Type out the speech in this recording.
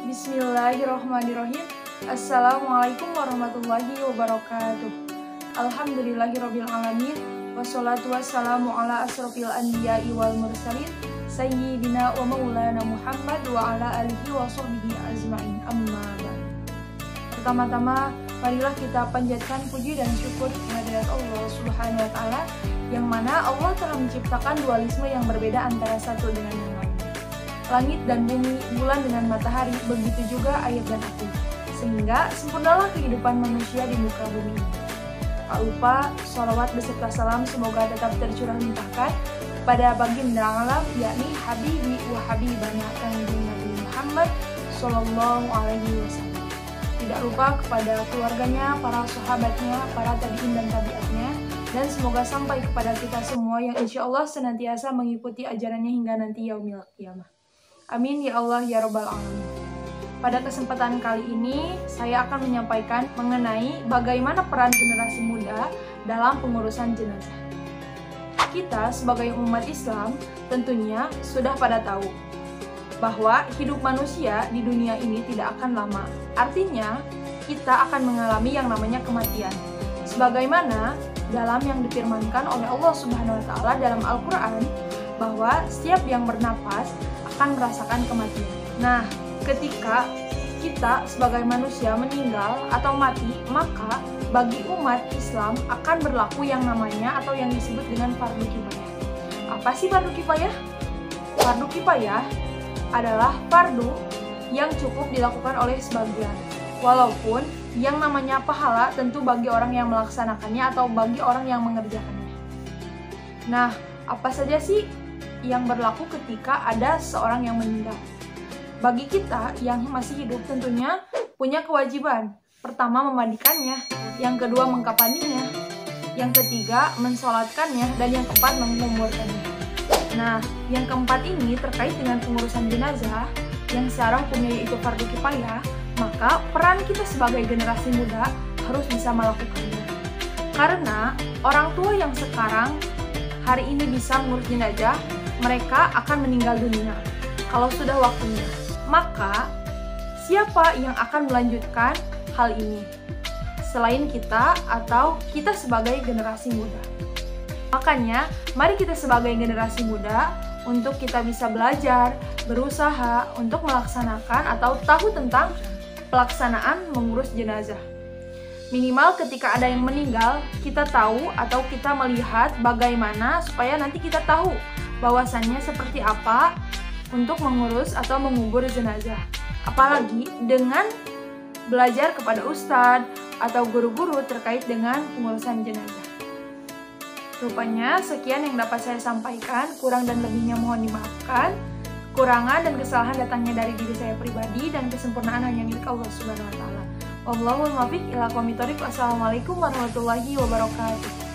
Bismillahirrahmanirrahim. Assalamualaikum warahmatullahi wabarakatuh. Alhamdulillahirabbil alamin. Wassalatu wassalamu ala asrofil anbiya'i wal mursalin sayyidina wa maulana Muhammad wa ala alihi wa sahbihi ajma'in. Amma ba'd. Pertama-tama, marilah kita panjatkan puji dan syukur kehadirat Allah Subhanahu wa taala, yang mana Allah telah menciptakan dualisme yang berbeda antara satu dengan yang lain. Langit dan bumi, bulan dengan matahari, begitu juga air dan api, sehingga sempurnalah kehidupan manusia di muka bumi ini. Tak lupa, sholawat beserta salam semoga tetap tercurah limpahkan pada baginda alam, yakni Habibi wa Habibana Nabi Muhammad Sallallahu Alaihi Wasallam. Tidak lupa kepada keluarganya, para sahabatnya, para tabi'in dan tabi'atnya, dan semoga sampai kepada kita semua yang insya Allah senantiasa mengikuti ajarannya hingga nanti yaumil qiyamah. Amin ya Allah ya Rabbal Alamin. Pada kesempatan kali ini, saya akan menyampaikan mengenai bagaimana peran generasi muda dalam pengurusan jenazah. Kita sebagai umat Islam tentunya sudah pada tahu bahwa hidup manusia di dunia ini tidak akan lama. Artinya, kita akan mengalami yang namanya kematian. Sebagaimana dalam yang difirmankan oleh Allah Subhanahu wa taala dalam Al-Qur'an, bahwa setiap yang bernapas akan merasakan kematian. Nah, ketika kita sebagai manusia meninggal atau mati, maka bagi umat Islam akan berlaku yang namanya atau yang disebut dengan fardu kifayah. Apa sih fardu kifayah? Fardu kifayah adalah fardu yang cukup dilakukan oleh sebagian. Walaupun yang namanya pahala tentu bagi orang yang melaksanakannya atau bagi orang yang mengerjakannya. Nah, apa saja sih yang berlaku ketika ada seorang yang meninggal? Bagi kita yang masih hidup tentunya punya kewajiban. Pertama, memandikannya, yang kedua mengkafaninya, yang ketiga mensolatkannya, dan yang keempat menguburkannya. Nah, yang keempat ini terkait dengan pengurusan jenazah yang secara hukumnya yaitu fardu kifayah, maka peran kita sebagai generasi muda harus bisa melakukannya. Karena orang tua yang sekarang hari ini bisa mengurus jenazah, mereka akan meninggal dunia kalau sudah waktunya. Maka, siapa yang akan melanjutkan hal ini selain kita atau kita sebagai generasi muda? Makanya, mari kita sebagai generasi muda untuk kita bisa belajar, berusaha untuk melaksanakan atau tahu tentang pelaksanaan mengurus jenazah. Minimal ketika ada yang meninggal, kita tahu atau kita melihat bagaimana supaya nanti kita tahu bahwasannya seperti apa untuk mengurus atau mengubur jenazah. Apalagi dengan belajar kepada ustadz atau guru-guru terkait dengan pengurusan jenazah. Rupanya sekian yang dapat saya sampaikan, kurang dan lebihnya mohon dimaafkan. Kekurangan dan kesalahan datangnya dari diri saya pribadi dan kesempurnaan hanya milik Allah Subhanahu wa taala. Wallahul muwaffiq ila aqwamit thoriq. Wassalamualaikum warahmatullahi wabarakatuh.